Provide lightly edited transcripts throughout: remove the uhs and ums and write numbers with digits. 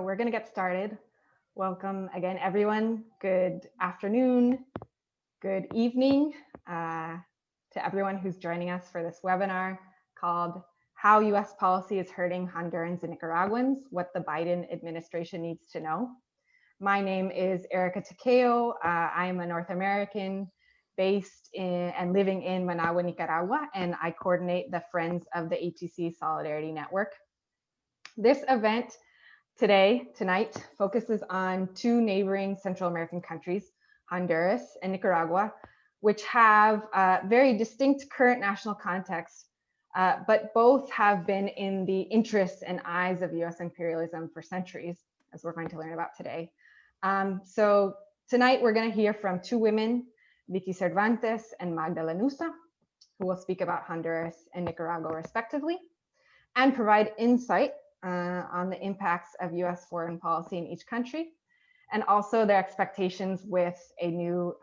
So we're going to get started. Welcome again, everyone. Good afternoon, good evening to everyone who's joining us for this webinar called How U.S. Policy is Hurting Hondurans and Nicaraguans, What the Biden Administration Needs to Know. My name is Erika Takeo. I'm a North American based in and living in Managua, Nicaragua, and I coordinate the Friends of the ATC Solidarity Network. This event tonight, focuses on two neighboring Central American countries, Honduras and Nicaragua, which have very distinct current national contexts, but both have been in the interests and eyes of US imperialism for centuries, as we're going to learn about today. So tonight we're going to hear from two women, Vicki Cervantes and Magda Lanuza, who will speak about Honduras and Nicaragua respectively, and provide insight on the impacts of US foreign policy in each country, and also their expectations with a new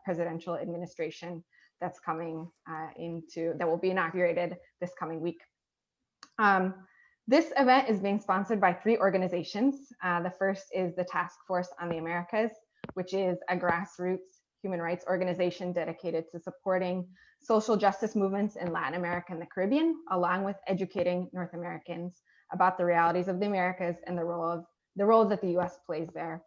presidential administration that's coming that will be inaugurated this coming week. This event is being sponsored by three organizations. The first is the Task Force on the Americas, which is a grassroots human rights organization dedicated to supporting social justice movements in Latin America and the Caribbean, along with educating North Americans about the realities of the Americas and the role that the US plays there.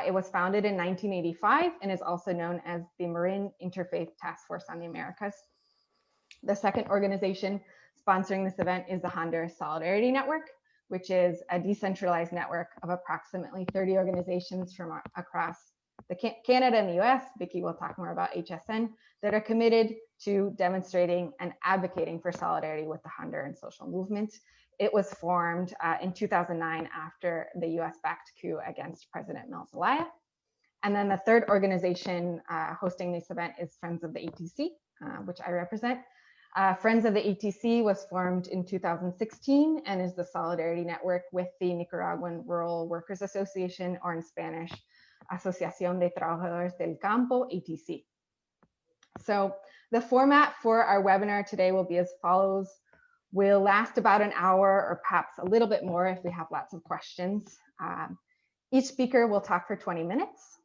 It was founded in 1985 and is also known as the Marin Interfaith Task Force on the Americas. The second organization sponsoring this event is the Honduras Solidarity Network, which is a decentralized network of approximately 30 organizations from across Canada and the US. Vicki will talk more about HSN, that are committed to demonstrating and advocating for solidarity with the Honduran social movement. It was formed in 2009 after the US-backed coup against President Mel Zelaya. And then the third organization hosting this event is Friends of the ATC, which I represent. Friends of the ATC was formed in 2016 and is the solidarity network with the Nicaraguan Rural Workers Association, or in Spanish, Asociación de Trabajadores del Campo, ATC. So the format for our webinar today will be as follows. Will last about an hour or perhaps a little bit more if we have lots of questions. Each speaker will talk for 20 minutes,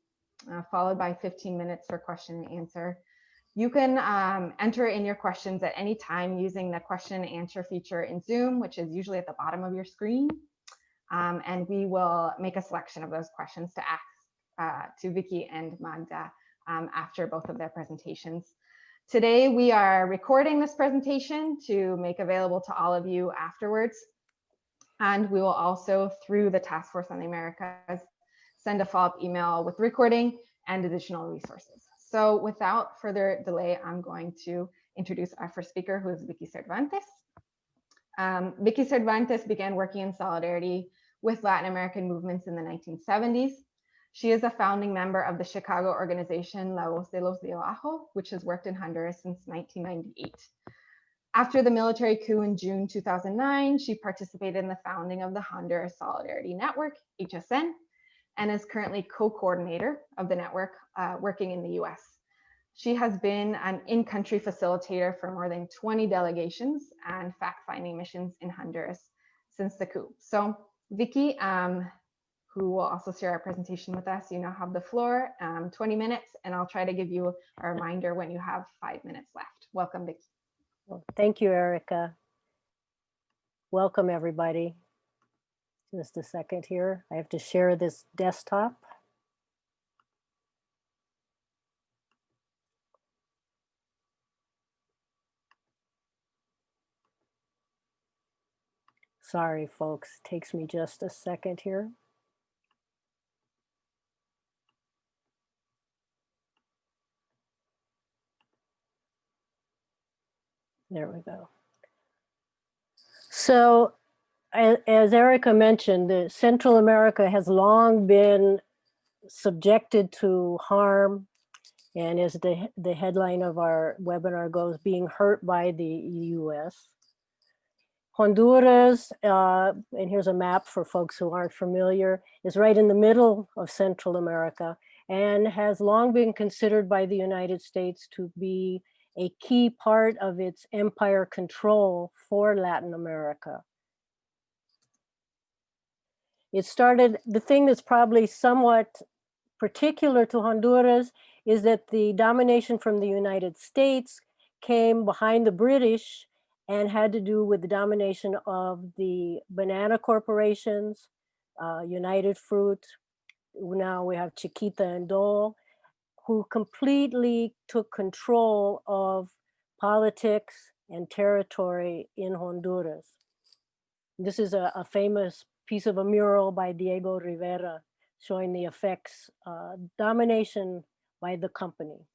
followed by 15 minutes for question and answer. You can enter in your questions at any time using the question and answer feature in Zoom, which is usually at the bottom of your screen. And we will make a selection of those questions to ask to Vicki and Magda after both of their presentations. Today, we are recording this presentation to make available to all of you afterwards. And we will also, through the Task Force on the Americas, send a follow-up email with recording and additional resources. So without further delay, I'm going to introduce our first speaker, who is Vicki Cervantes. Vicki Cervantes began working in solidarity with Latin American movements in the 1970s. She is a founding member of the Chicago organization La Voz de los de Abajo, which has worked in Honduras since 1998. After the military coup in June 2009, she participated in the founding of the Honduras Solidarity Network, HSN, and is currently co-coordinator of the network working in the US. She has been an in-country facilitator for more than 20 delegations and fact-finding missions in Honduras since the coup. So Vicki, who will also share our presentation with us, you now have the floor, 20 minutes, and I'll try to give you a reminder when you have 5 minutes left. Welcome, Vicki. Well, thank you, Erika. Welcome, everybody. Just a second here. I have to share this desktop. Sorry, folks, takes me just a second here. There we go. So, as Erika mentioned, Central America has long been subjected to harm, and as the headline of our webinar goes, being hurt by the US. Honduras, and here's a map for folks who aren't familiar, is right in the middle of Central America and has long been considered by the United States to be a key part of its empire control for Latin America. It started, the thing that's probably somewhat particular to Honduras is that the domination from the United States came behind the British and had to do with the domination of the banana corporations, United Fruit. Now we have Chiquita and Dole, who completely took control of politics and territory in Honduras. This is a famous piece of a mural by Diego Rivera showing the effects, domination by the company.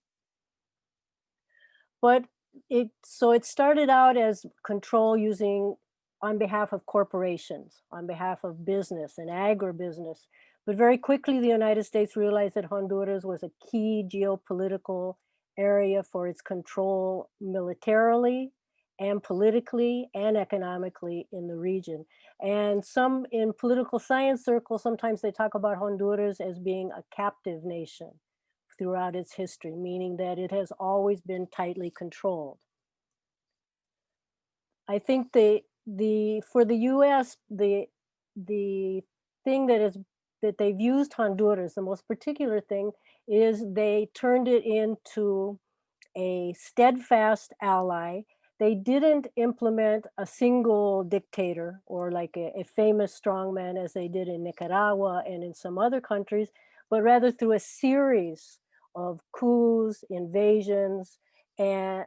But it started out as control using on behalf of corporations, on behalf of business and agribusiness. But very quickly, the United States realized that Honduras was a key geopolitical area for its control militarily and politically and economically in the region. And some in political science circles, sometimes they talk about Honduras as being a captive nation throughout its history, meaning that it has always been tightly controlled. I think for the US, the thing that they've used Honduras, the most particular thing is they turned it into a steadfast ally. They didn't implement a single dictator or like a famous strongman as they did in Nicaragua and in some other countries, but rather through a series of coups, invasions, and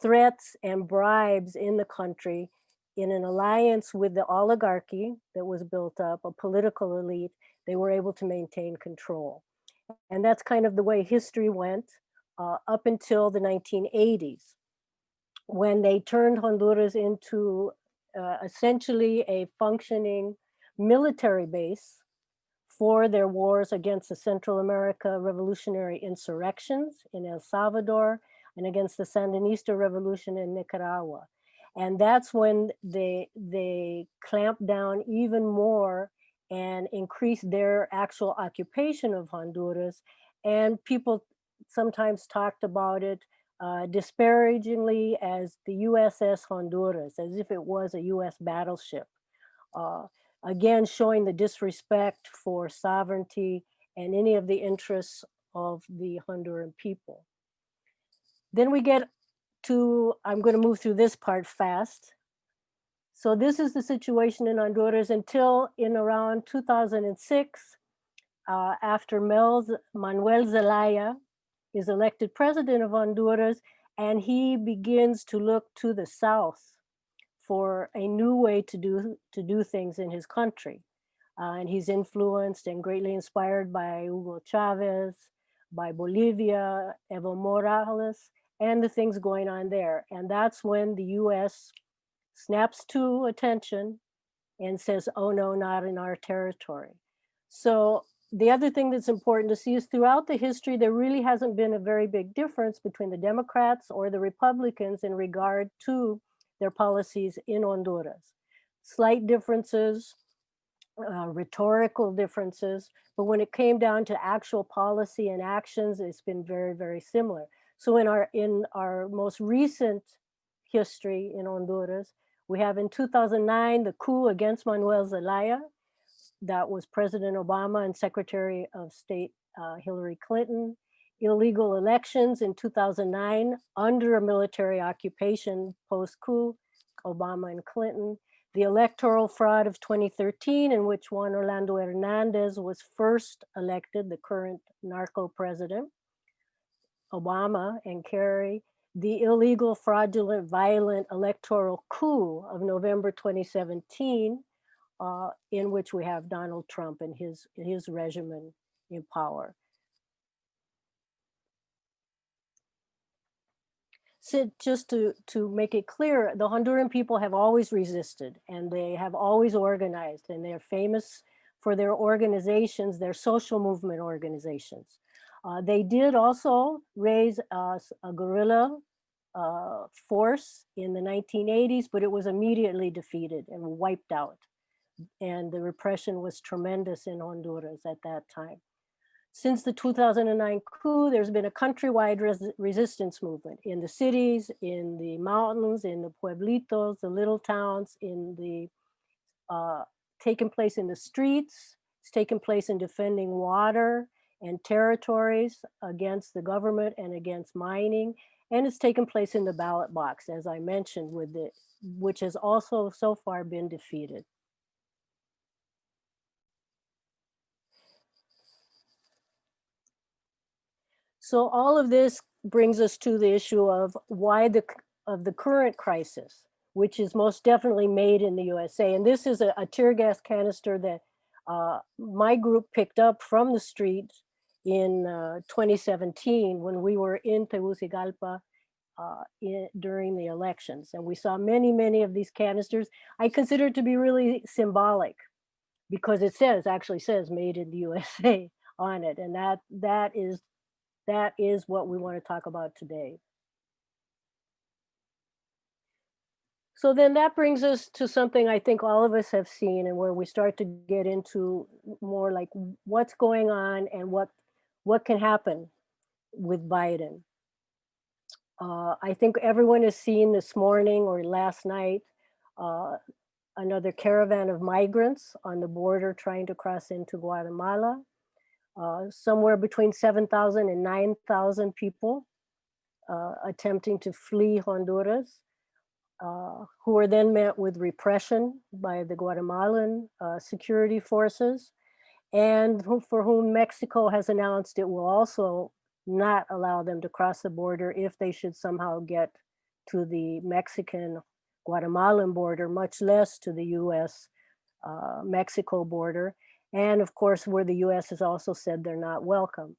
threats and bribes in the country in an alliance with the oligarchy that was built up, a political elite. They were able to maintain control. And that's kind of the way history went up until the 1980s, when they turned Honduras into essentially a functioning military base for their wars against the Central America revolutionary insurrections in El Salvador and against the Sandinista revolution in Nicaragua. And that's when they clamped down even more and increased their actual occupation of Honduras. And people sometimes talked about it disparagingly as the USS Honduras, as if it was a US battleship. Again, showing the disrespect for sovereignty and any of the interests of the Honduran people. Then we get to, I'm going to move through this part fast. So this is the situation in Honduras until in around 2006, after Manuel Zelaya is elected president of Honduras, and he begins to look to the south for a new way to do things in his country. And he's influenced and greatly inspired by Hugo Chavez, by Bolivia, Evo Morales, and the things going on there. And that's when the US snaps to attention and says, oh no, not in our territory. So the other thing that's important to see is throughout the history, there really hasn't been a very big difference between the Democrats or the Republicans in regard to their policies in Honduras. Slight differences, rhetorical differences, but when it came down to actual policy and actions, it's been very, very similar. So in our most recent history in Honduras, we have in 2009, the coup against Manuel Zelaya. That was President Obama and Secretary of State Hillary Clinton. Illegal elections in 2009 under a military occupation post-coup, Obama and Clinton. The electoral fraud of 2013, in which Juan Orlando Hernandez was first elected, the current narco president, Obama and Kerry. The illegal, fraudulent, violent electoral coup of November 2017, in which we have Donald Trump and his regimen in power. So just to make it clear, the Honduran people have always resisted and they have always organized, and they're famous for their organizations, their social movement organizations. They did also raise a guerrilla force in the 1980s, but it was immediately defeated and wiped out. And the repression was tremendous in Honduras at that time. Since the 2009 coup, there's been a countrywide resistance movement in the cities, in the mountains, in the pueblitos, the little towns, in the taken place in the streets. It's taken place in defending water and territories against the government and against mining. And it's taken place in the ballot box, as I mentioned, which has also so far been defeated. So all of this brings us to the issue of why the current crisis, which is most definitely made in the USA. And this is a tear gas canister that my group picked up from the street in 2017 when we were in Tegucigalpa during the elections. And we saw many, many of these canisters. I consider it to be really symbolic because it actually says made in the USA on it. And that is what we want to talk about today. So then that brings us to something I think all of us have seen, and where we start to get into more like what's going on and what can happen with Biden. I think everyone has seen this morning or last night another caravan of migrants on the border trying to cross into Guatemala. Somewhere between 7,000 and 9,000 people attempting to flee Honduras, who were then met with repression by the Guatemalan security forces, and for whom Mexico has announced it will also not allow them to cross the border if they should somehow get to the Mexican-Guatemalan border, much less to the US-Mexico border. And of course, where the US has also said they're not welcome.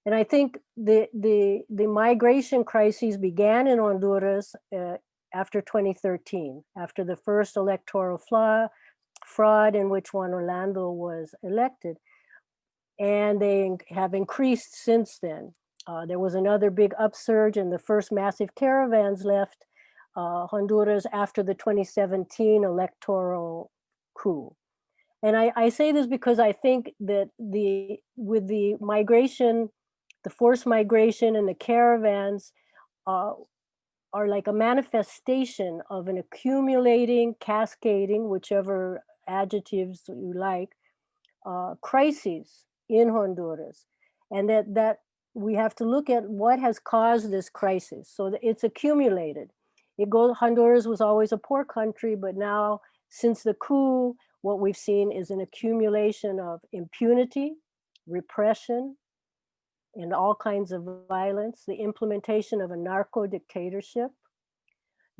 And I think the migration crises began in Honduras after 2013, after the first electoral fraud in which Juan Orlando was elected. And they have increased since then. There was another big upsurge, and the first massive caravans left Honduras after the 2017 electoral coup. And I say this because I think that with the migration, the forced migration and the caravans are like a manifestation of an accumulating, cascading, whichever adjectives you like, crises in Honduras. And that we have to look at what has caused this crisis. So it's accumulated. Honduras was always a poor country, but now since the coup, what we've seen is an accumulation of impunity, repression, and all kinds of violence, the implementation of a narco dictatorship,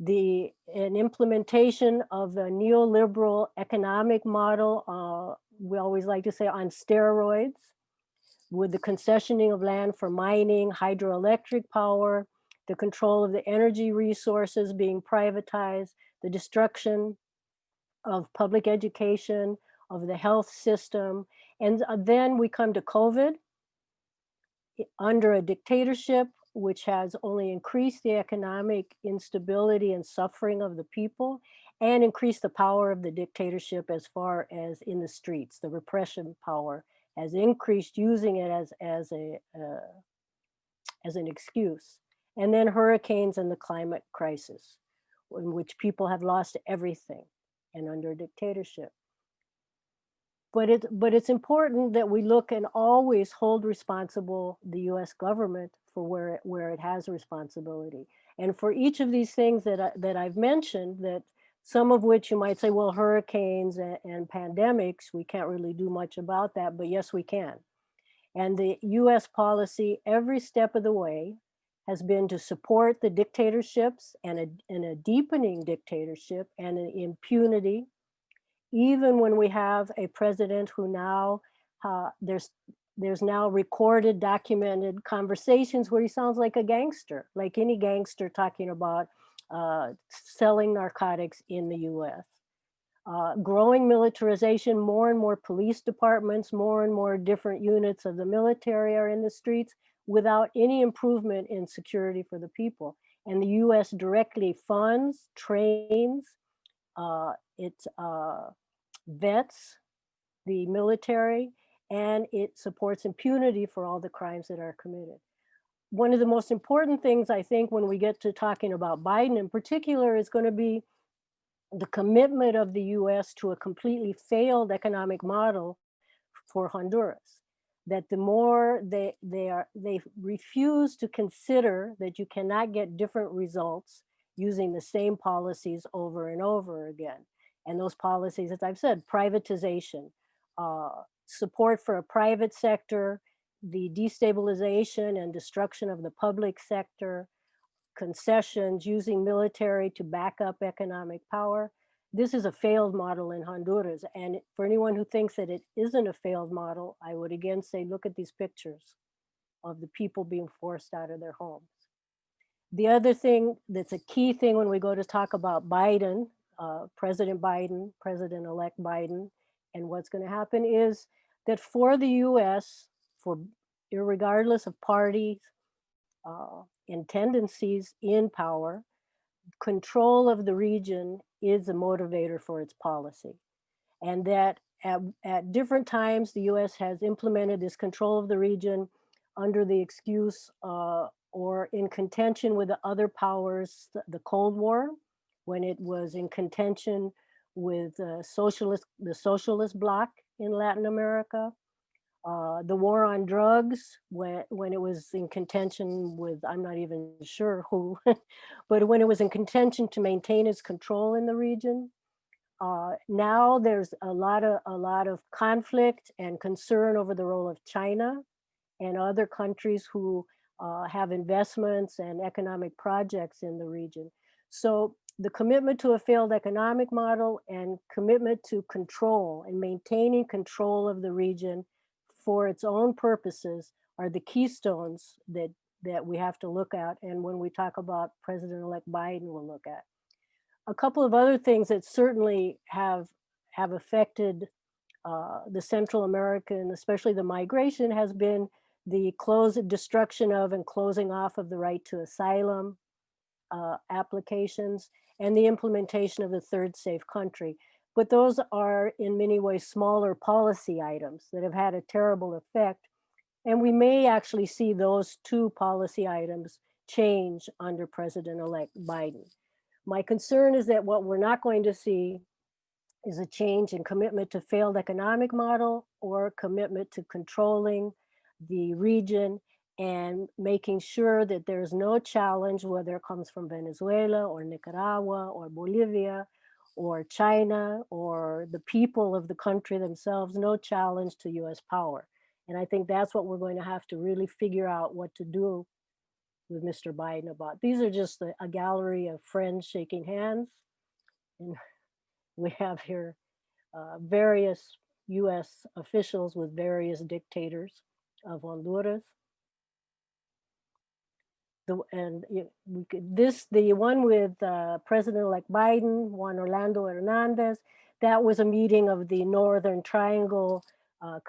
an implementation of a neoliberal economic model, we always like to say on steroids, with the concessioning of land for mining, hydroelectric power, the control of the energy resources being privatized, the destruction of public education, of the health system. And then we come to COVID under a dictatorship, which has only increased the economic instability and suffering of the people and increased the power of the dictatorship as far as in the streets. The repression power has increased, using it as an excuse. And then hurricanes and the climate crisis, in which people have lost everything and under dictatorship. But it's important that we look and always hold responsible the US government for where it has responsibility. And for each of these things that I've mentioned, that some of which you might say, well, hurricanes and pandemics, we can't really do much about that, but yes, we can. And the US policy every step of the way has been to support the dictatorships and a deepening dictatorship and an impunity, even when we have a president who now, there's now recorded, documented conversations where he sounds like a gangster, like any gangster talking about selling narcotics in the US. Growing militarization, more and more police departments, more and more different units of the military are in the streets without any improvement in security for the people. And the US directly funds, trains, it vets the military, and it supports impunity for all the crimes that are committed. One of the most important things, I think, when we get to talking about Biden in particular is going to be the commitment of the US to a completely failed economic model for Honduras. That the more they refuse to consider that you cannot get different results using the same policies over and over again. And those policies, as I've said, privatization, support for a private sector, the destabilization and destruction of the public sector, concessions, using military to back up economic power. This is a failed model in Honduras. And for anyone who thinks that it isn't a failed model, I would again say, look at these pictures of the people being forced out of their homes. The other thing that's a key thing when we go to talk about Biden, President Biden, President-elect Biden, and what's going to happen is that for the US, for irregardless of parties and tendencies in power, control of the region is a motivator for its policy. And that at different times, the US has implemented this control of the region under the excuse or in contention with the other powers, the Cold War, when it was in contention with the socialist bloc in Latin America, the war on drugs, when it was in contention with, I'm not even sure who, but when it was in contention to maintain its control in the region. Now there's a lot of conflict and concern over the role of China and other countries who have investments and economic projects in the region. So the commitment to a failed economic model and commitment to control and maintaining control of the region for its own purposes are the keystones that we have to look at. And when we talk about President-elect Biden, we'll look at. A couple of other things that certainly have affected the Central American, especially the migration, has been the destruction of and closing off of the right to asylum applications and the implementation of the third safe country. But those are in many ways smaller policy items that have had a terrible effect. And we may actually see those two policy items change under President-elect Biden. My concern is that what we're not going to see is a change in commitment to failed economic model or commitment to controlling the region and making sure that there's no challenge, whether it comes from Venezuela or Nicaragua or Bolivia or China or the people of the country themselves, no challenge to US power. And I think that's what we're going to have to really figure out what to do with Mr. Biden about. These are just a gallery of friends shaking hands. And we have here various US officials with various dictators of Honduras. The one with President-elect Biden, Juan Orlando Hernandez, that was a meeting of the Northern Triangle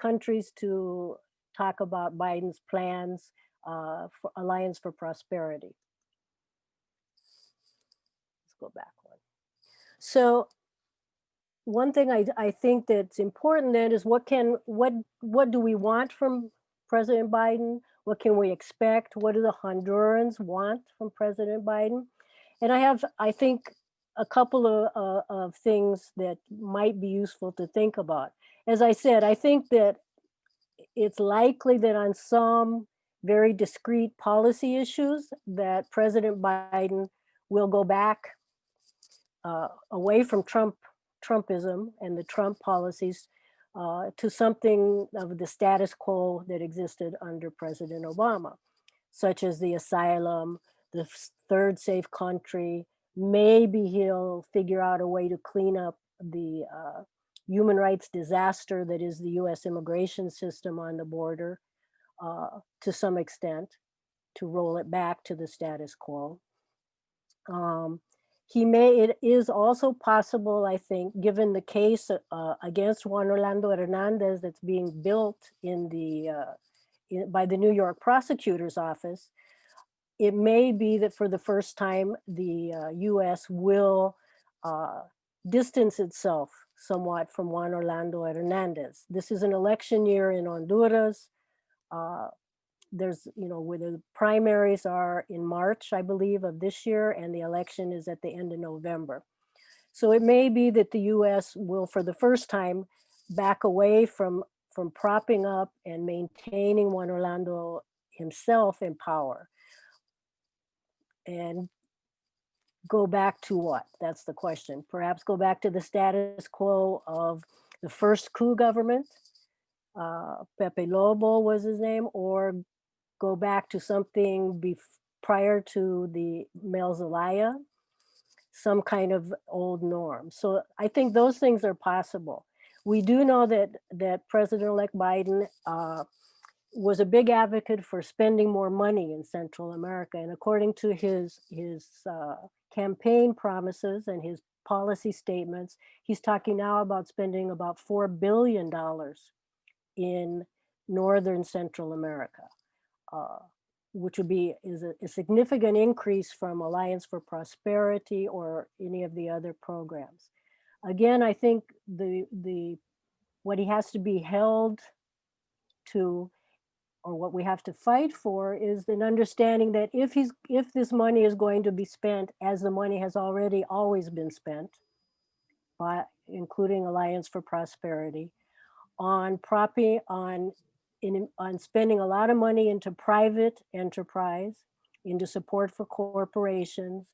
countries to talk about Biden's plans for Alliance for Prosperity. Let's go back one. So one thing I think that's important then is what do we want from President Biden? What can we expect? What do the Hondurans want from President Biden? And I think, a couple of things that might be useful to think about. As I said, I think that it's likely that on some very discrete policy issues that President Biden will go back away from Trumpism and the Trump policies to something of the status quo that existed under President Obama, such as the asylum, the third safe country. Maybe he'll figure out a way to clean up the human rights disaster that is the US immigration system on the border to some extent, to roll it back to the status quo. It is also possible, I think, given the case against Juan Orlando Hernandez that's being built by the New York prosecutor's office, it may be that for the first time, the US will distance itself somewhat from Juan Orlando Hernandez. This is an election year in Honduras. There's, where the primaries are in March, I believe, of this year, and the election is at the end of November. So it may be that the US will, for the first time, back away from propping up and maintaining Juan Orlando himself in power, and go back to what? That's the question. Perhaps go back to the status quo of the first coup government, Pepe Lobo was his name, or go back to something prior to the Mel Zelaya, some kind of old norm. So I think those things are possible. We do know that President-elect Biden was a big advocate for spending more money in Central America. And according to his campaign promises and his policy statements, he's talking now about spending about $4 billion in Northern Central America, which would be a significant increase from Alliance for Prosperity or any of the other programs. Again, I think what he has to be held to, or what we have to fight for, is an understanding that if this money is going to be spent as the money has already always been spent, by including Alliance for Prosperity, on spending a lot of money into private enterprise, into support for corporations,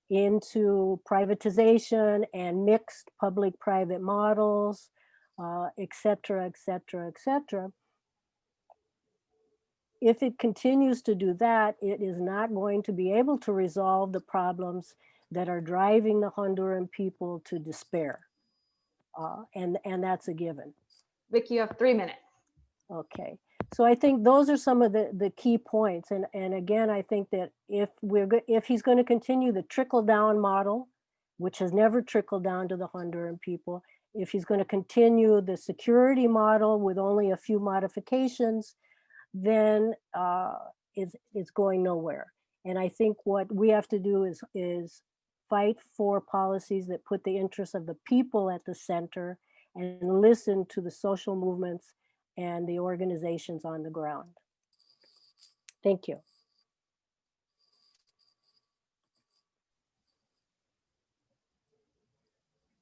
into privatization and mixed public-private models, et cetera, et cetera, et cetera. If it continues to do that, it is not going to be able to resolve the problems that are driving the Honduran people to despair. And that's a given. Vicki, you have 3 minutes. Okay, so I think those are some of the key points. And again, I think that if he's going to continue the trickle-down model, which has never trickled down to the Honduran people, if he's going to continue the security model with only a few modifications, then it's going nowhere. And I think what we have to do is fight for policies that put the interests of the people at the center and listen to the social movements and the organizations on the ground. Thank you.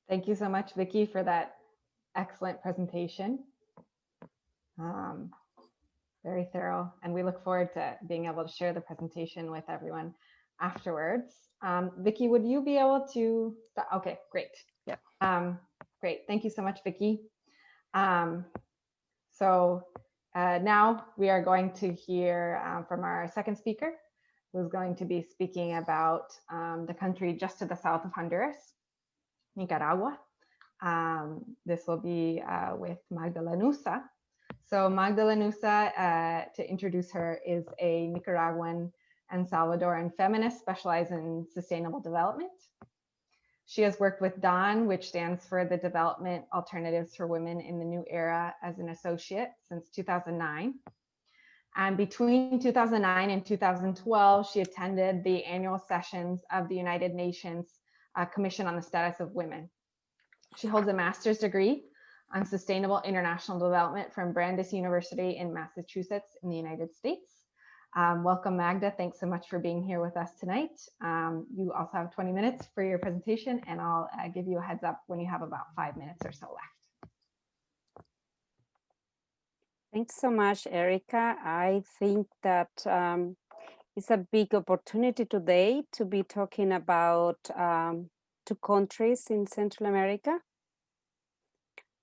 Thank you so much, Vicki, for that excellent presentation. Very thorough, and we look forward to being able to share the presentation with everyone afterwards. Vicki, would you be able to stop? Okay, great. Yeah. Great, thank you so much, Vicki. So now we are going to hear from our second speaker, who's going to be speaking about the country just to the south of Honduras, Nicaragua. This will be with Magda Lanuza. So Magda Lanuza, to introduce her, is a Nicaraguan and Salvadoran feminist specialized in sustainable development. She has worked with DAWN, which stands for the Development Alternatives for Women in the New Era, as an associate since 2009. And between 2009 and 2012, she attended the annual sessions of the United Nations Commission on the Status of Women. She holds a master's degree on sustainable international development from Brandeis University in Massachusetts in the United States. Welcome, Magda. Thanks so much for being here with us tonight. You also have 20 minutes for your presentation, and I'll give you a heads up when you have about 5 minutes or so left. Thanks so much, Erika. I think that it's a big opportunity today to be talking about 2 countries in Central America.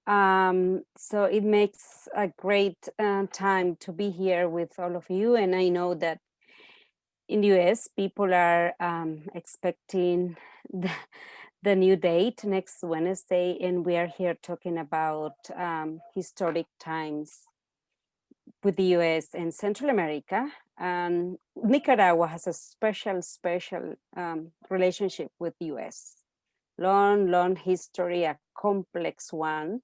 So it makes a great time to be here with all of you. And I know that in the US, people are expecting the new date next Wednesday, and we are here talking about historic times with the US and Central America. Nicaragua has a special relationship with the US. Long history, a complex one.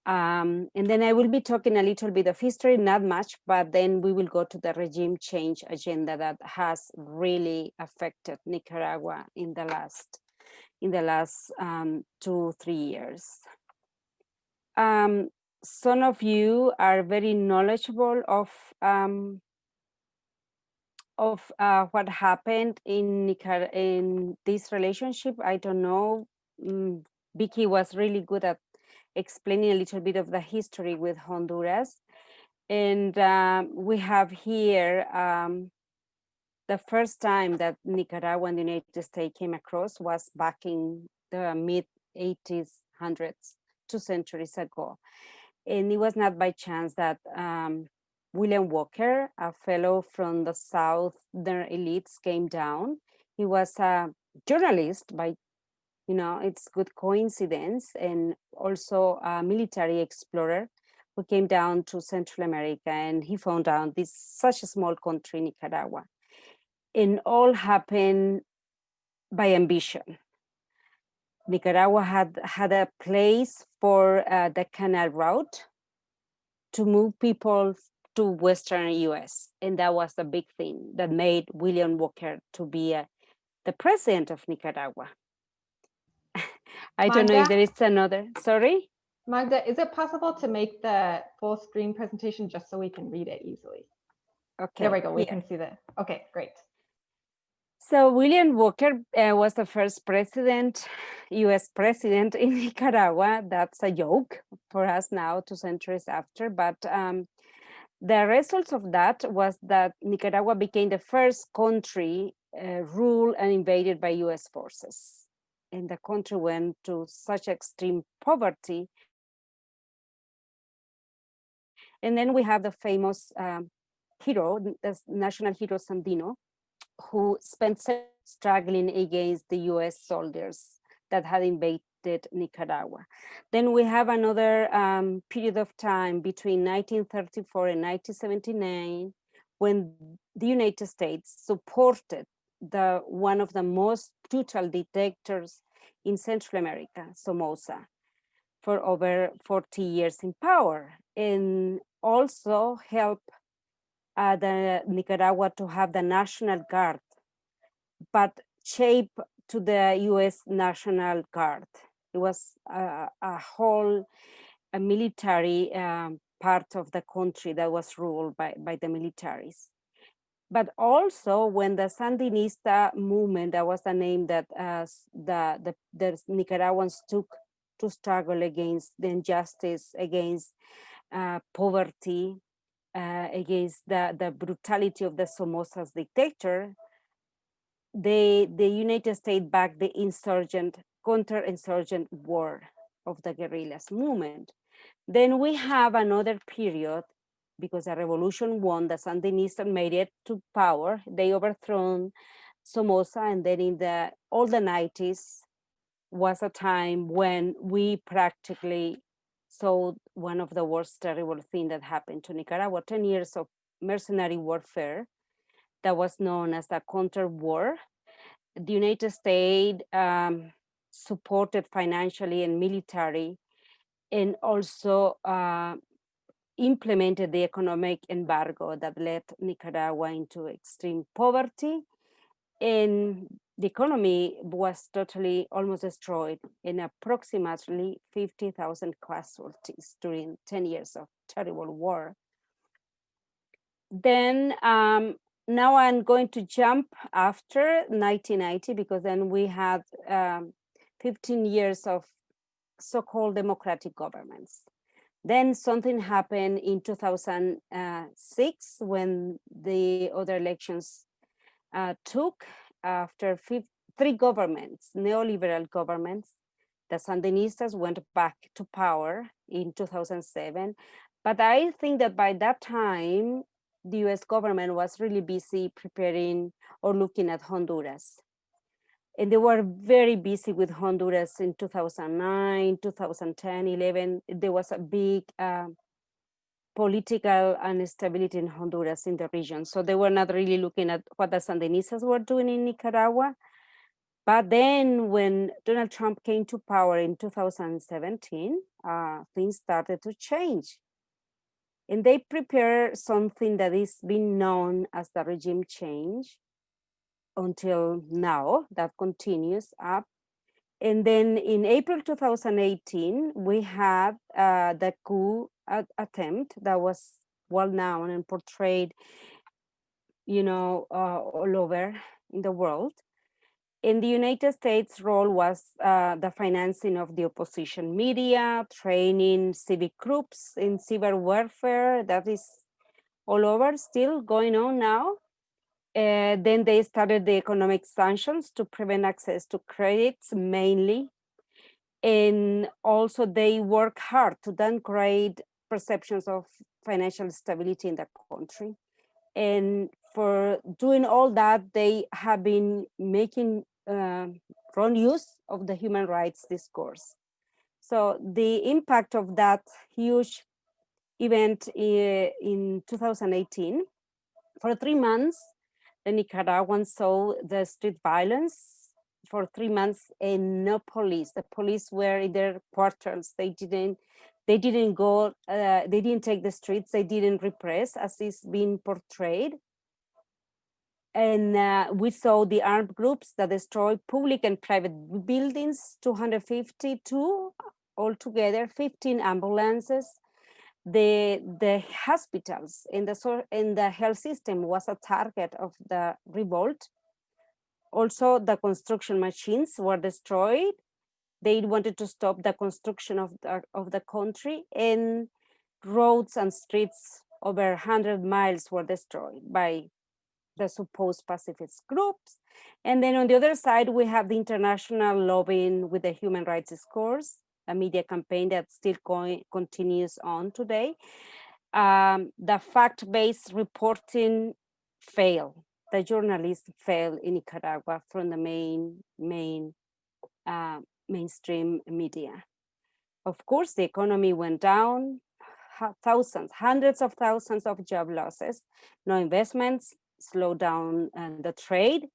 And then I will be talking a little bit of history, not much, but then we will go to the regime change agenda that has really affected Nicaragua in the last 2-3 years. Some of you are very knowledgeable of what happened in this relationship. I don't know Vicki was really good at explaining a little bit of the history with Honduras. And we have here the first time that Nicaragua and the United States came across was back in the mid 1800s, 2 centuries ago. And it was not by chance that William Walker, a fellow from the Southern elites, came down. He was a journalist by, it's good coincidence, and also a military explorer who came down to Central America, and he found out this such a small country, Nicaragua. And all happened by ambition. Nicaragua had a place for the canal route to move people to Western US. And that was the big thing that made William Walker to be the president of Nicaragua. I don't know if there is another, sorry? Magda, is it possible to make the full screen presentation just so we can read it easily? Okay. There we go, we can see the, okay, great. So William Walker was the first president, US president in Nicaragua. That's a joke for us now, 2 centuries after, but the results of that was that Nicaragua became the first country ruled and invaded by US forces. And the country went to such extreme poverty. And then we have the famous hero, the national hero Sandino, who spent struggling against the US soldiers that had invaded Nicaragua. Then we have another period of time between 1934 and 1979 when the United States supported one of the most brutal dictators in Central America, Somoza, for over 40 years in power, and also helped the Nicaragua to have the National Guard, but shaped to the US National Guard. It was a whole military part of the country that was ruled by the militaries. But also when the Sandinista movement, that was the name that the Nicaraguans took to struggle against the injustice, against poverty, against the brutality of the Somoza's dictator, the United States backed the counter-insurgent war of the guerrillas movement. Then we have another period, because the revolution won, the Sandinistas made it to power. They overthrown Somoza, and then in all the 90s was a time when we practically saw one of the worst terrible things that happened to Nicaragua, 10 years of mercenary warfare that was known as the counter war. The United States supported financially and military, and also implemented the economic embargo that led Nicaragua into extreme poverty. And the economy was totally almost destroyed, in approximately 50,000 casualties during 10 years of terrible war. Then now I'm going to jump after 1990, because then we had 15 years of so-called democratic governments. Then something happened in 2006 when the other elections took after 3 governments, neoliberal governments. The Sandinistas went back to power in 2007. But I think that by that time, the US government was really busy preparing or looking at Honduras. And they were very busy with Honduras in 2009, 2010, 11. There was a big political instability in Honduras in the region. So they were not really looking at what the Sandinistas were doing in Nicaragua. But then when Donald Trump came to power in 2017, things started to change. And they prepared something that is being known as the regime change until now, that continues up. And then in April 2018, we had the coup attempt that was well known and portrayed, all over in the world. In the United States, role was the financing of the opposition media, training civic groups in cyber warfare. That is all over, still going on now. Then they started the economic sanctions to prevent access to credits mainly. And also they work hard to downgrade perceptions of financial stability in the country. And for doing all that, they have been making wrong use of the human rights discourse. So the impact of that huge event in 2018, for 3 months, the Nicaraguans saw the street violence for 3 months and no police. The police were in their quarters. They didn't go, they didn't take the streets. They didn't repress as is being portrayed. And we saw the armed groups that destroyed public and private buildings, 252 altogether, 15 ambulances. The hospitals in the health system was a target of the revolt. Also, the construction machines were destroyed. They wanted to stop the construction of the country, and roads and streets over 100 miles were destroyed by the supposed pacifist groups. And then on the other side, we have the international lobbying with the human rights discourse, a media campaign that still continues on today. The fact-based reporting failed. The journalists failed in Nicaragua from the mainstream media. Of course, the economy went down, hundreds of thousands of job losses, no investments, slow down the trade,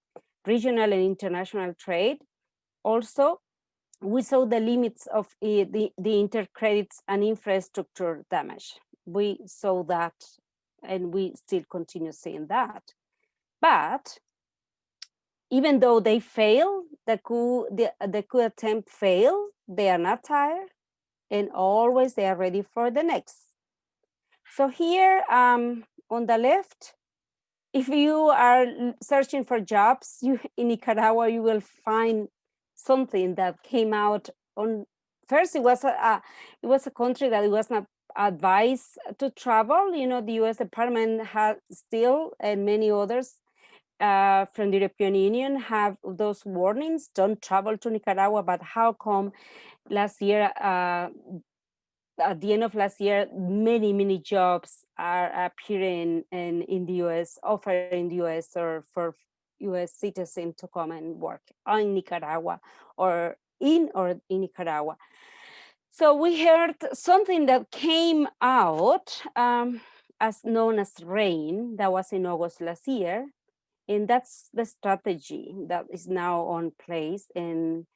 regional and international trade. Also, we saw the limits of the intercredits and infrastructure damage. We saw that, and we still continue seeing that. But even though they failed, the coup attempt failed, they are not tired, and always they are ready for the next. So here on the left, if you are searching for jobs in Nicaragua, you will find something that came out on. First, it was a country that it was not advised to travel. You know, the U.S. Department has still, and many others from the European Union have those warnings: don't travel to Nicaragua. But how come last year? At the end of last year, many jobs are appearing in the US, offered in the US, or for US citizens to come and work in Nicaragua or in Nicaragua. So we heard something that came out as known as RAIN, that was in August last year. And that's the strategy that is now on place. And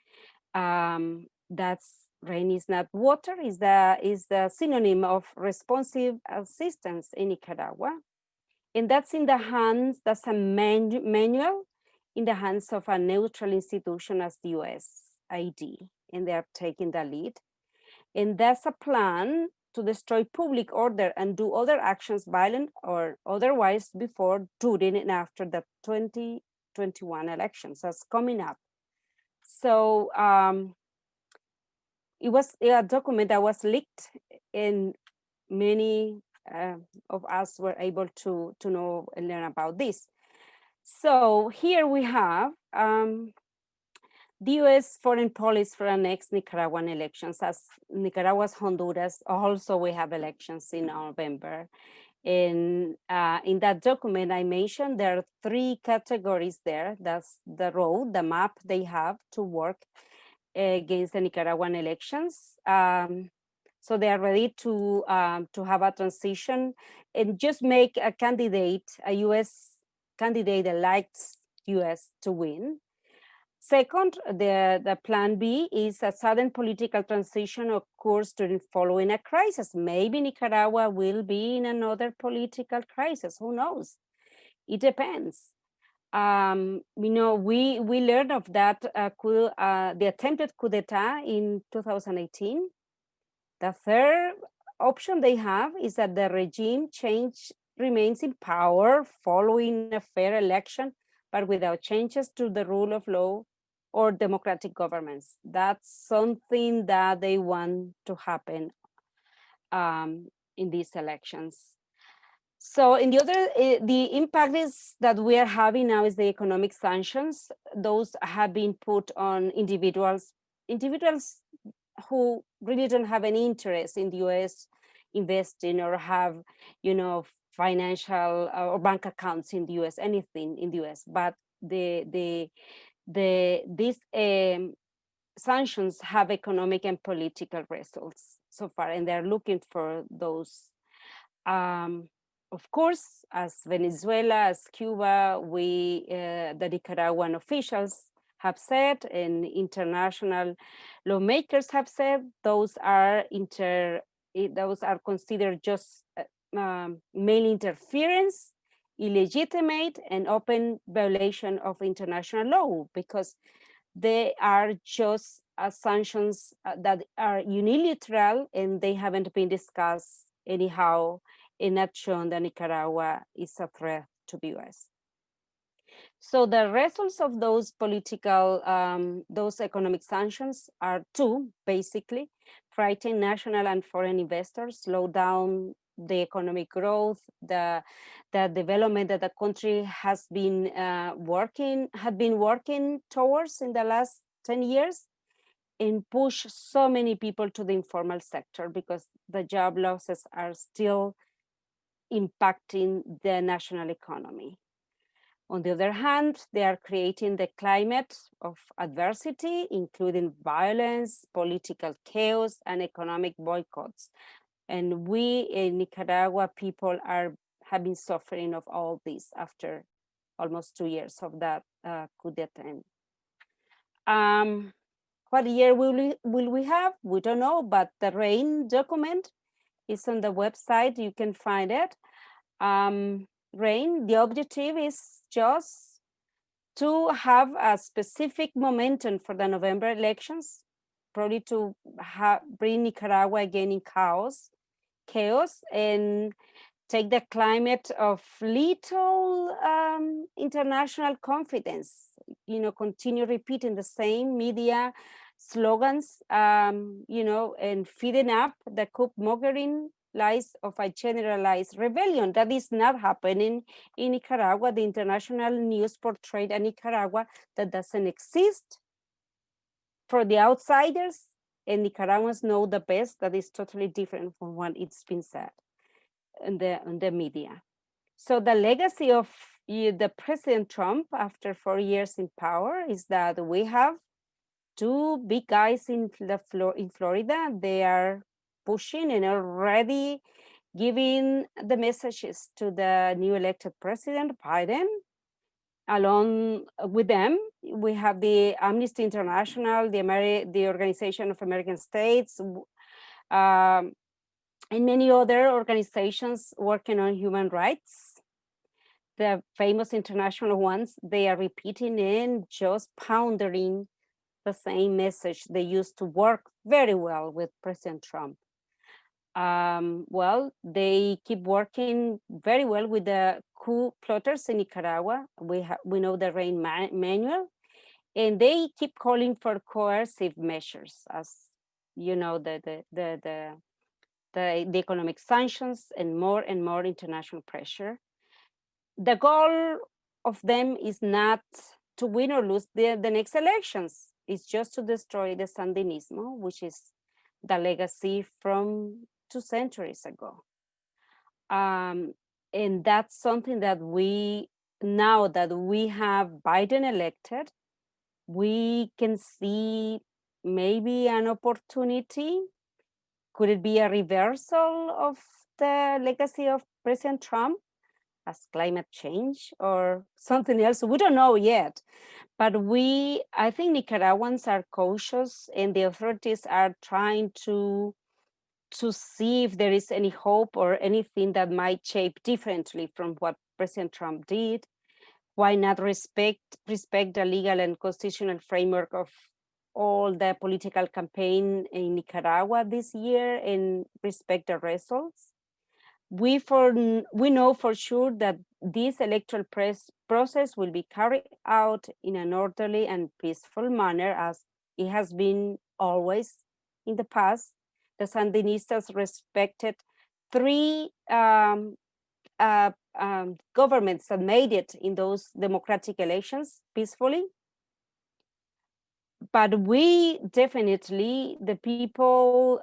that's RAIN is not water, is the synonym of responsive assistance in Nicaragua. And that's in the hands, that's a manual in the hands of a neutral institution as the USAID, and they are taking the lead. And that's a plan to destroy public order and do other actions, violent or otherwise, before, during, and after the 2021 elections that's coming up. So it was a document that was leaked, and many of us were able to know and learn about this. So here we have the US foreign policy for the next Nicaraguan elections. As Nicaragua's Honduras, also we have elections in November. And in that document I mentioned, there are 3 categories there. That's the road, the map they have to work against the Nicaraguan elections. So they are ready to have a transition and just make a candidate, a US candidate that likes US to win. Second, the plan B is a sudden political transition occurs during following a crisis. Maybe Nicaragua will be in another political crisis, who knows? It depends. You know, we learned of that the attempted coup d'etat in 2018. The third option they have is that the regime change remains in power following a fair election, but without changes to the rule of law or democratic governments. That's something that they want to happen in these elections. So in the other, the impact is that we are having now is the economic sanctions. Those have been put on individuals who really don't have any interest in the US investing or have, you know, financial or bank accounts in the US, anything in the US. But these sanctions have economic and political results so far, and they're looking for those. Of course, as Venezuela, as Cuba, the Nicaraguan officials have said, and international lawmakers have said, those are considered just mail interference, illegitimate, and open violation of international law, because they are just sanctions that are unilateral, and they haven't been discussed anyhow, and not shown that Nicaragua is a threat to the US. So the results of those political, those economic sanctions are two, basically: frighten national and foreign investors, slow down the economic growth, the development that the country has been working towards in the last 10 years, and push so many people to the informal sector, because the job losses are still impacting the national economy. On the other hand, they are creating the climate of adversity, including violence, political chaos, and economic boycotts. And we in Nicaragua, people have been suffering of all this after almost 2 years of that coup d'etat. What year will we have? We don't know, but the RAIN document is on the website. You can find it. RAIN, the objective is just to have a specific momentum for the November elections, probably to bring Nicaragua again in chaos, and take the climate of little international confidence, you know, continue repeating the same media slogans, you know, and feeding up the coup mongering lies of a generalized rebellion. That is not happening in Nicaragua. The international news portrayed a Nicaragua that doesn't exist for the outsiders, and Nicaraguans know the best that is totally different from what it's been said in the media. So the legacy of the President Trump after 4 years in power is that we have two big guys in Florida. They are pushing and already giving the messages to the new elected President Biden. Along with them, we have the Amnesty International, the Organization of American States, and many other organizations working on human rights. The famous international ones, they are repeating and just pounding the same message. They used to work very well with President Trump. Well, they keep working very well with the coup plotters in Nicaragua. We know the RAIN manual, and they keep calling for coercive measures, as you know, the economic sanctions and more international pressure. The goal of them is not to win or lose the next elections. It's just to destroy the Sandinismo, which is the legacy from 2 centuries ago. And that's something that now that we have Biden elected, we can see maybe an opportunity. Could it be a reversal of the legacy of President Trump as climate change or something else? We don't know yet, but I think Nicaraguans are cautious, and the authorities are trying to see if there is any hope or anything that might shape differently from what President Trump did. Why not respect the legal and constitutional framework of all the political campaign in Nicaragua this year and respect the results? we know for sure that this electoral process will be carried out in an orderly and peaceful manner, as it has been always in the past. The Sandinistas respected three governments that made it in those democratic elections peacefully. But we definitely, the people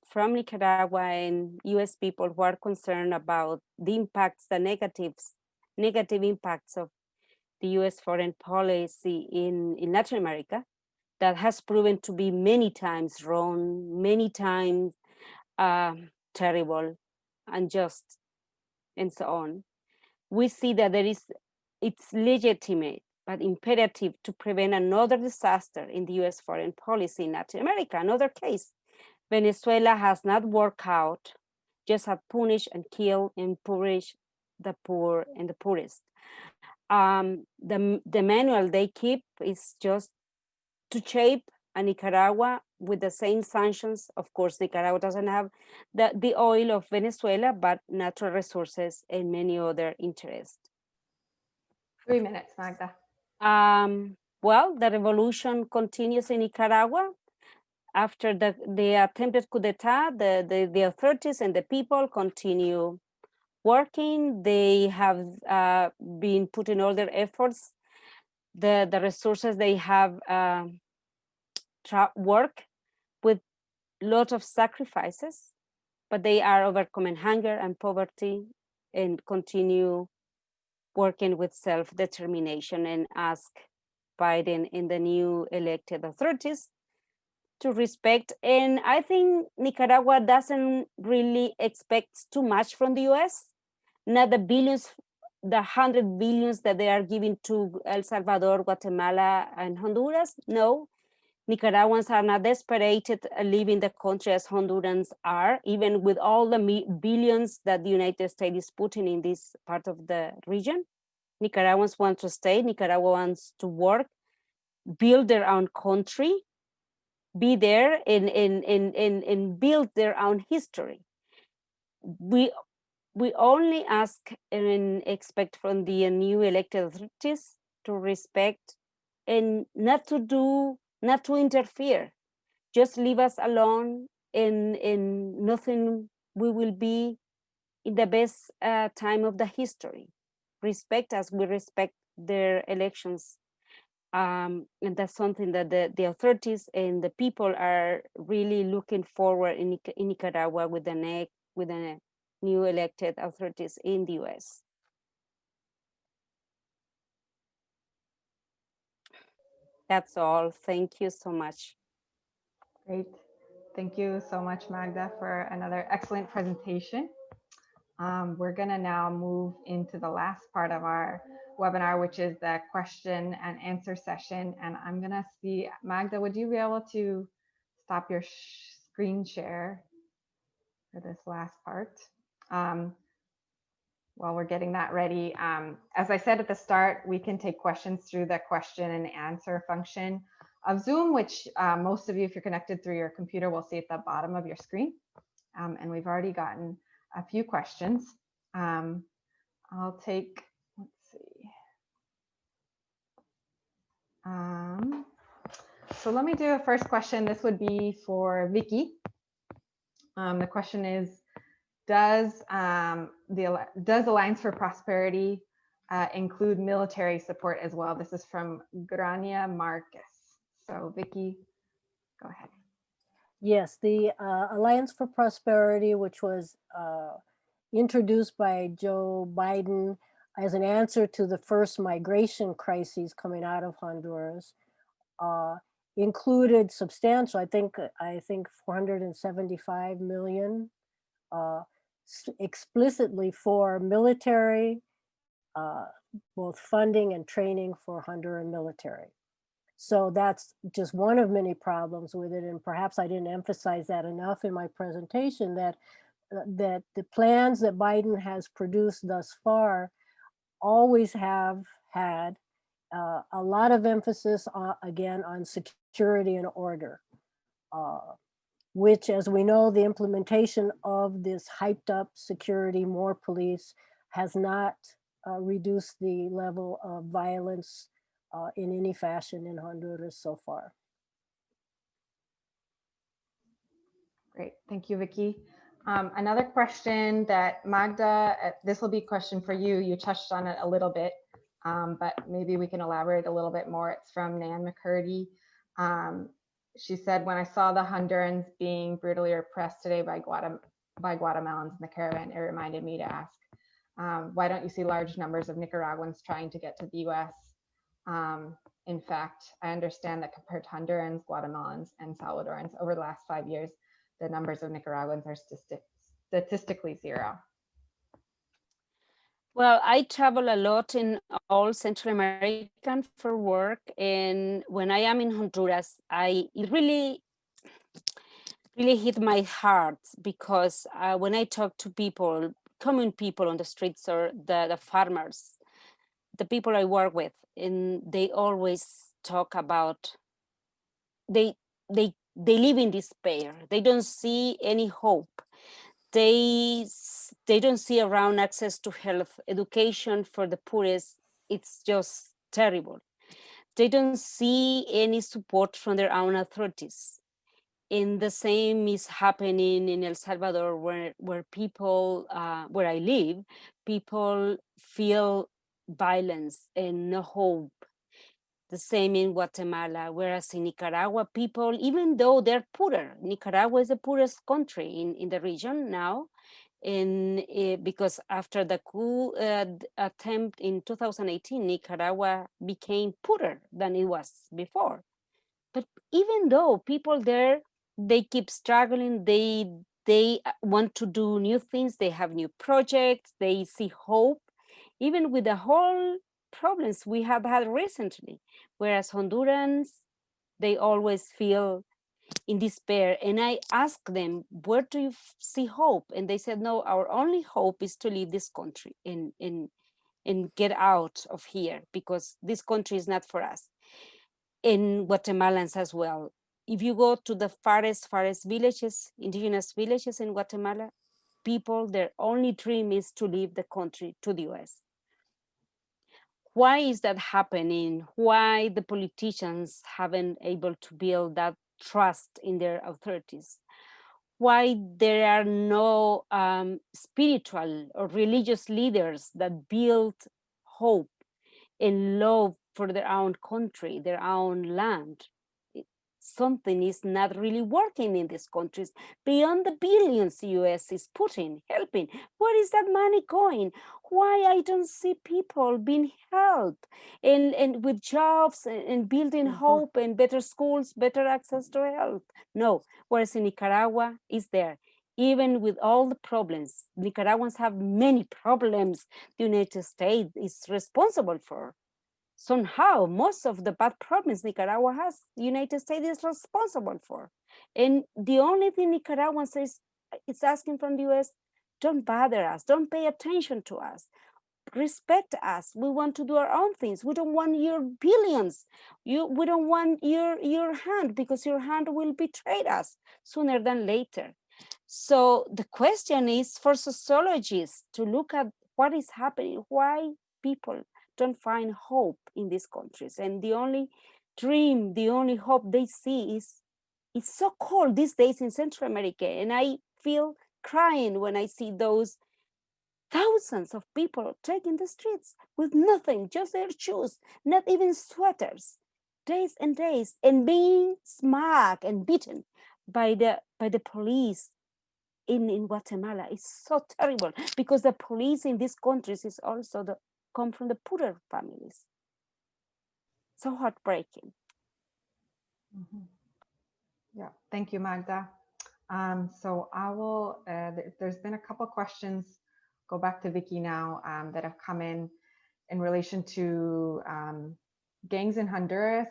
from Nicaragua and US people who are concerned about the impacts, the negative impacts of the US foreign policy in Latin America, that has proven to be many times wrong, many times terrible, unjust, and so on. We see that it's legitimate but imperative to prevent another disaster in the US foreign policy in Latin America. Another case, Venezuela has not worked out, just have punished and killed and impoverished the poor and the poorest. The manual they keep is just to shape a Nicaragua with the same sanctions. Of course, Nicaragua doesn't have the oil of Venezuela, but natural resources and many other interests. 3 minutes, Magda. Well, the revolution continues in Nicaragua. After the attempted coup d'etat, the authorities and the people continue working. They have been putting all their efforts, the resources they have work with lot of sacrifices, but they are overcoming hunger and poverty and continue working with self-determination, and ask Biden and the new elected authorities to respect. And I think Nicaragua doesn't really expect too much from the US, not the billions, the 100 billions that they are giving to El Salvador, Guatemala, and Honduras. No, Nicaraguans are not desperate leaving the country as Hondurans are, even with all the billions that the United States is putting in this part of the region. Nicaraguans want to stay, Nicaragua wants to work, build their own country, be there and build their own history. We only ask and expect from the new elected authorities to respect and not to interfere. Just leave us alone, and nothing, we will be in the best time of the history. Respect us, we respect their elections. And that's something that the authorities and the people are really looking forward in Nicaragua with the new elected authorities in the US. That's all. Thank you so much. Great. Thank you so much, Magda, for another excellent presentation. We're going to now move into the last part of our webinar, which is the question and answer session. And I'm going to see, Magda, would you be able to stop your screen share for this last part? While we're getting that ready, as I said at the start, we can take questions through the question and answer function of Zoom, which most of you, if you're connected through your computer, will see at the bottom of your screen. And we've already gotten a few questions. I'll take, let's see. So let me do a first question. This would be for Vicki. The question is, does Alliance for Prosperity include military support as well? This is from Grania Marcus. So Vicki, go ahead. Yes, the Alliance for Prosperity, which was introduced by Joe Biden as an answer to the first migration crises coming out of Honduras, included substantial, I think 475 million explicitly for military, both funding and training for Honduran military. So that's just one of many problems with it. And perhaps I didn't emphasize that enough in my presentation, that the plans that Biden has produced thus far always have had a lot of emphasis again on security and order. which, as we know, the implementation of this hyped up security, more police, has not reduced the level of violence in any fashion in Honduras so far. Great, thank you, Vicki. Another question that Magda, this will be a question for you. You touched on it a little bit, but maybe we can elaborate a little bit more. It's from Nan McCurdy. She said, when I saw the Hondurans being brutally repressed today by Guatemalans in the caravan, it reminded me to ask, why don't you see large numbers of Nicaraguans trying to get to the US? In fact, I understand that compared to Hondurans, Guatemalans, and Salvadorans over the last 5 years, the numbers of Nicaraguans are statistically zero. Well, I travel a lot in all Central American for work, and when I am in Honduras, it really hit my heart, because when I talk to people, common people on the streets, or the farmers, the people I work with, and they always talk about they live in despair. They don't see any hope. They don't see around access to health, education for the poorest. It's just terrible. They don't see any support from their own authorities. And the same is happening in El Salvador, where people, where I live, people feel violence and no hope. The same in Guatemala, whereas in Nicaragua, people, even though they're poorer, Nicaragua is the poorest country in the region now, and because after the coup attempt in 2018, Nicaragua became poorer than it was before. But even though people there, they keep struggling, they want to do new things, they have new projects, they see hope, even with the whole problems we have had recently. Whereas Hondurans, they always feel in despair. And I asked them, where do you see hope? And they said, no, our only hope is to leave this country and get out of here, because this country is not for us. In Guatemalans as well. If you go to the farthest villages, indigenous villages in Guatemala, people, their only dream is to leave the country to the US. Why is that happening? Why the politicians haven't able to build that trust in their authorities? Why there are no spiritual or religious leaders that build hope and love for their own country, their own land? Something is not really working in these countries beyond the billions the US is putting, helping. Where is that money going? Why I don't see people being helped and with jobs and building hope and better schools, better access to health? No, whereas in Nicaragua is there. Even with all the problems, Nicaraguans have many problems the United States is responsible for. Somehow, most of the bad problems Nicaragua has, the United States is responsible for. And the only thing Nicaraguans is asking from the US, don't bother us, don't pay attention to us, respect us. We want to do our own things. We don't want your billions. We don't want your hand, because your hand will betray us sooner than later. So the question is for sociologists to look at what is happening, why people don't find hope in these countries. And the only dream, the only hope they see is, it's so cold these days in Central America. And I feel crying when I see those thousands of people taking the streets with nothing, just their shoes, not even sweaters, days and days, and being smacked and beaten by the police in Guatemala. It's so terrible, because the police in these countries is also come from the poorer families. So heartbreaking. Yeah, thank you, Magda. So I will, there's been a couple questions, go back to Vicki now, that have come in relation to gangs in Honduras.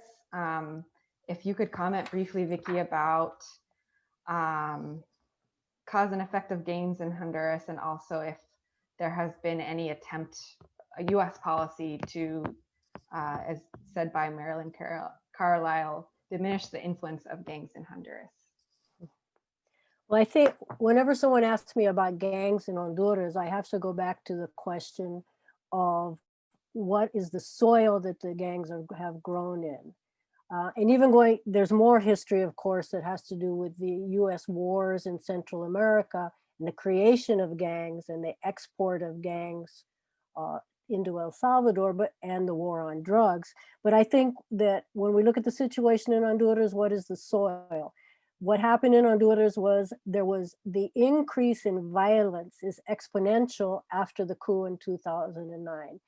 If you could comment briefly, Vicki, about cause and effect of gangs in Honduras, and also if there has been any attempt, a US policy to, as said by Marilyn Carlisle, diminish the influence of gangs in Honduras. Well, I think whenever someone asks me about gangs in Honduras, I have to go back to the question of what is the soil that the gangs have grown in. And even there's more history, of course, that has to do with the US wars in Central America and the creation of gangs and the export of gangs uh, into El Salvador, and the war on drugs. But I think that when we look at the situation in Honduras, what is the soil? What happened in Honduras was there was the increase in violence is exponential after the coup in 2009.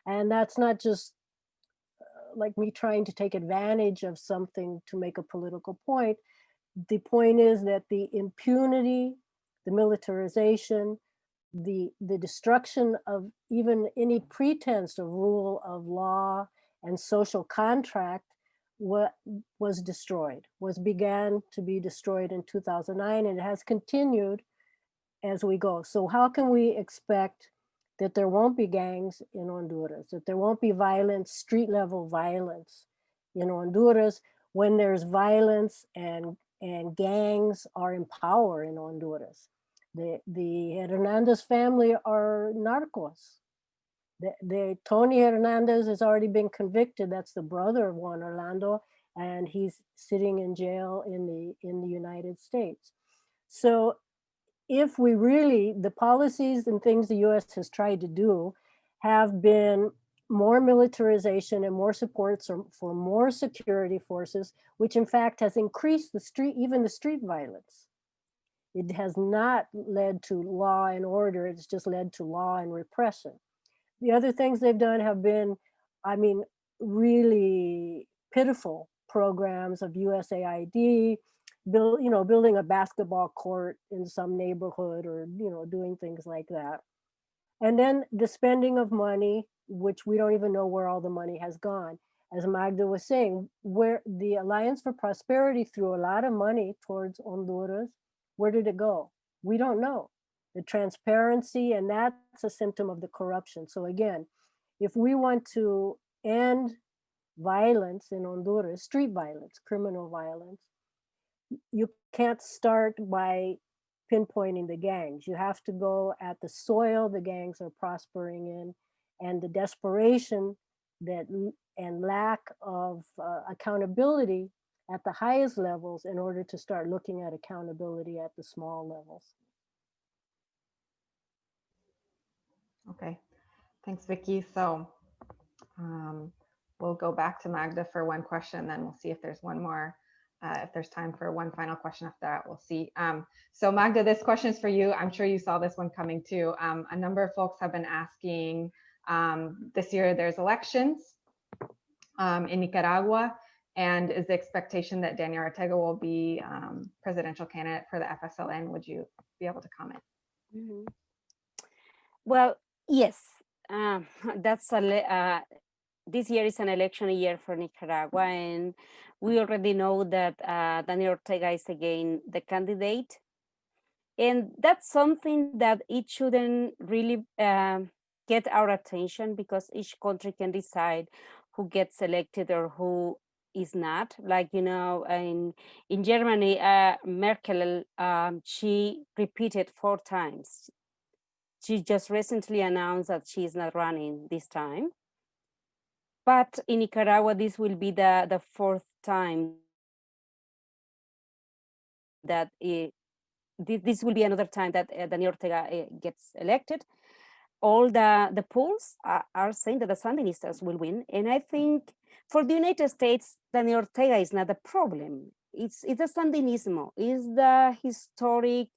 And that's not just like me trying to take advantage of something to make a political point. The point is that the impunity, the militarization, the destruction of even any pretense of rule of law and social contract was destroyed, began to be destroyed in 2009, and it has continued as we go. So how can we expect that there won't be gangs in Honduras, that there won't be violence, street level violence in Honduras when there's violence and gangs are in power in Honduras? The Hernandez family are narcos. The Tony Hernandez has already been convicted. That's the brother of Juan Orlando, and he's sitting in jail in the United States. So if we really, the policies and things the US has tried to do have been more militarization and more support for more security forces, which in fact has increased even the street violence. It has not led to law and order, it's just led to law and repression. The other things they've done have been, I mean, really pitiful programs of USAID, building a basketball court in some neighborhood, or doing things like that. And then the spending of money, which we don't even know where all the money has gone. As Magda was saying, where the Alliance for Prosperity threw a lot of money towards Honduras, where did it go? We don't know. The transparency, and that's a symptom of the corruption. So again, if we want to end violence in Honduras, street violence, criminal violence, you can't start by pinpointing the gangs. You have to go at the soil the gangs are prospering in, and the desperation and lack of accountability at the highest levels in order to start looking at accountability at the small levels. Okay, thanks, Vicki. So we'll go back to Magda for one question, then we'll see if there's one more. If there's time for one final question after that, we'll see. So Magda, this question is for you. I'm sure you saw this one coming too. A number of folks have been asking, this year there's elections in Nicaragua, and is the expectation that Daniel Ortega will be presidential candidate for the FSLN? Would you be able to comment? Mm-hmm. Well, yes, that's this year is an election year for Nicaragua, and we already know that Daniel Ortega is again the candidate. And that's something that it shouldn't really get our attention, because each country can decide who gets elected or who is not. Like, in Germany, Merkel, she repeated 4 times. She just recently announced that she is not running this time. But in Nicaragua, this will be the 4th time that this will be another time that Daniel Ortega gets elected. All the polls are saying that the Sandinistas will win. And I think for the United States, Daniel Ortega is not the problem. It's the Sandinismo, it's the historic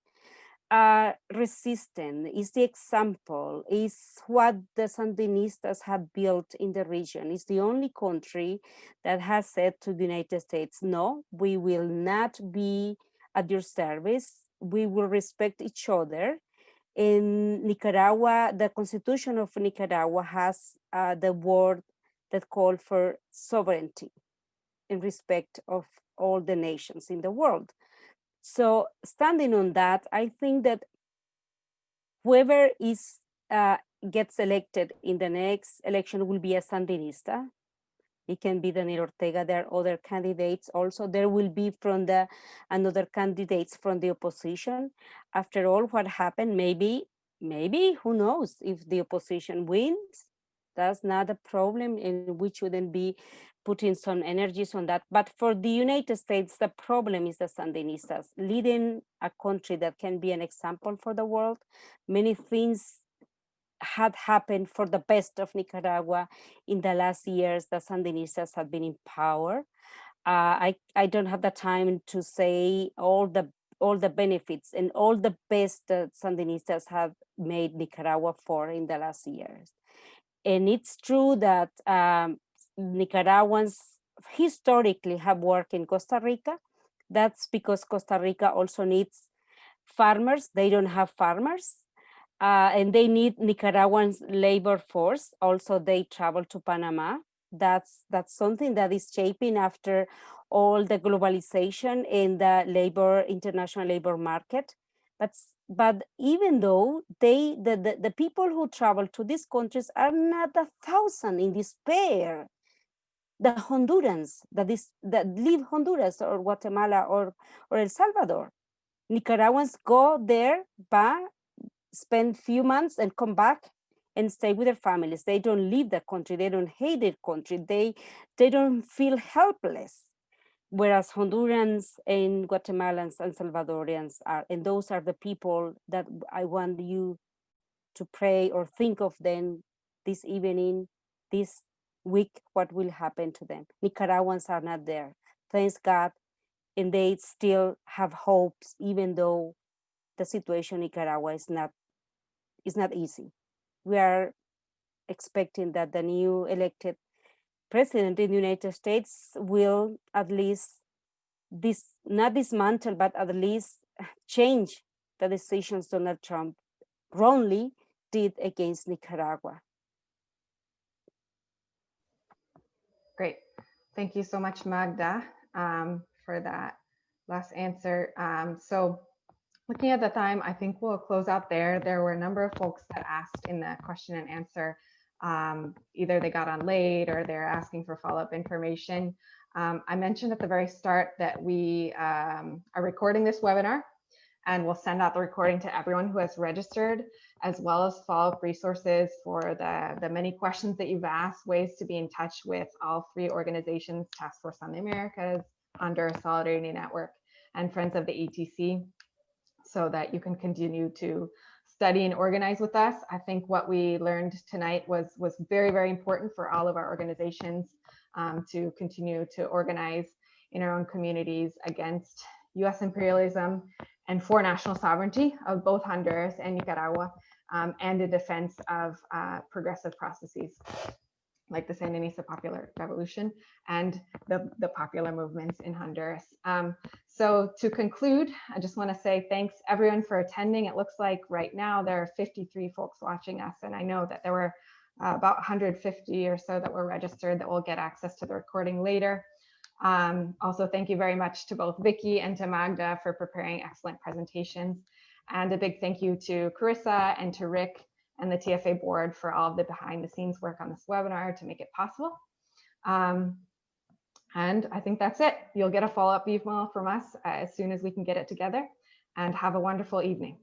resistance, is the example, is what the Sandinistas have built in the region. It's the only country that has said to the United States, no, we will not be at your service. We will respect each other. In Nicaragua, the Constitution of Nicaragua has the word that called for sovereignty in respect of all the nations in the world. So standing on that, I think that whoever gets elected in the next election will be a Sandinista. It can be Daniel Ortega. There are other candidates also. There will be from the another candidates from the opposition. After all, what happened? Maybe, who knows if the opposition wins? That's not a problem, and we shouldn't be putting some energies on that. But for the United States, the problem is the Sandinistas leading a country that can be an example for the world. Many things had happened for the best of Nicaragua in the last years. The Sandinistas have been in power. I don't have the time to say all the benefits and all the best that Sandinistas have made Nicaragua for in the last years. And it's true that Nicaraguans historically have worked in Costa Rica. That's because Costa Rica also needs farmers. They don't have farmers. And they need Nicaraguan labor force. Also, they travel to Panama. That's something that is shaping after all the globalization in the international labor market. But even though the people who travel to these countries are not 1,000 in despair, the Hondurans that leave Honduras or Guatemala or El Salvador, Nicaraguans go there, spend few months and come back and stay with their families. They don't leave the country. They don't hate their country. They don't feel helpless. Whereas Hondurans and Guatemalans and Salvadorians are, and those are the people that I want you to pray or think of them this evening, this week, what will happen to them. Nicaraguans are not there. Thanks God. And they still have hopes, even though the situation in Nicaragua is not easy. We are expecting that the new elected president in the United States will at least not dismantle, but at least change the decisions Donald Trump wrongly did against Nicaragua. Great. Thank you so much, Magda, for that last answer. So looking at the time, I think we'll close out there. There were a number of folks that asked in the question and answer. Either they got on late or they're asking for follow-up information. I mentioned at the very start that we are recording this webinar, and we'll send out the recording to everyone who has registered, as well as follow-up resources for the many questions that you've asked, ways to be in touch with all three organizations, Task Force on the Americas, Honduras Solidarity Network, and Friends of the ETC, so that you can continue to study and organize with us. I think what we learned tonight was very, very important for all of our organizations to continue to organize in our own communities against US imperialism and for national sovereignty of both Honduras and Nicaragua, and in defense of progressive processes like the Sandinista Popular Revolution and the popular movements in Honduras. So to conclude, I just want to say thanks everyone for attending. It looks like right now there are 53 folks watching us, and I know that there were about 150 or so that were registered that will get access to the recording later. Also, thank you very much to both Vicki and to Magda for preparing excellent presentations. And a big thank you to Carissa and to Rick and the TFA board for all of the behind the scenes work on this webinar to make it possible. And I think that's it. You'll get a follow-up email from us as soon as we can get it together, and have a wonderful evening.